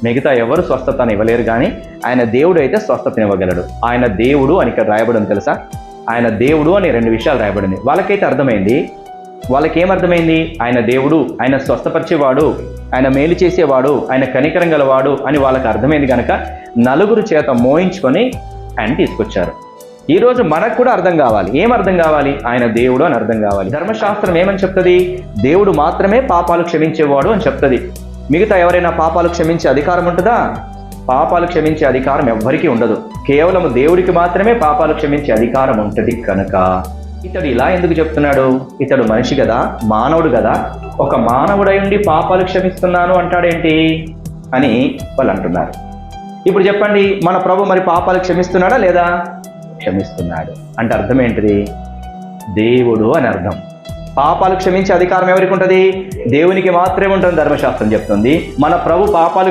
మిగతా ఎవరు స్వస్థతను ఇవ్వలేరు, కానీ ఆయన దేవుడు అయితే స్వస్థతనివ్వగలడు. ఆయన దేవుడు అని ఇక్కడ రాయబడింది తెలుసా? ఆయన దేవుడు అని 2 విషయాలు రాయబడింది. వాళ్ళకైతే అర్థమైంది. వాళ్ళకేమర్థమైంది? ఆయన దేవుడు, ఆయన స్వస్థపరిచేవాడు, ఆయన మేలు చేసేవాడు, ఆయన కనికరం గలవాడు అని వాళ్ళకి అర్థమైంది కనుక నలుగురు చేత మోయించుకొని ఆయన తీసుకొచ్చారు. ఈరోజు మనకు కూడా అర్థం కావాలి. ఏం అర్థం కావాలి? ఆయన దేవుడు అని అర్థం కావాలి. ధర్మశాస్త్రం ఏమని చెప్తుంది? దేవుడు మాత్రమే పాపాలు క్షమించేవాడు అని చెప్తుంది. మిగతా ఎవరైనా పాపాలు క్షమించే అధికారం ఉంటుందా? పాపాలు క్షమించే అధికారం ఎవ్వరికీ ఉండదు. కేవలం దేవుడికి మాత్రమే పాపాలు క్షమించే అధికారం ఉంటుంది. కనుక ఇతడు ఇలా ఎందుకు చెప్తున్నాడు? ఇతడు మనిషి కదా, మానవుడు కదా, ఒక మానవుడై ఉండి పాపాలు క్షమిస్తున్నాను అంటాడేంటి అని వాళ్ళు అంటున్నారు. ఇప్పుడు చెప్పండి, మన ప్రభు మరి పాపాలు క్షమిస్తున్నాడా లేదా? క్షమిస్తున్నాడు. అంటే అర్థం ఏంటిది? దేవుడు అని అర్థం. పాపాలు క్షమించే అధికారం ఎవరికి ఉంటుంది? దేవునికి మాత్రమే ఉంటుంది ధర్మశాస్త్రం చెప్తుంది. మన ప్రభు పాపాలు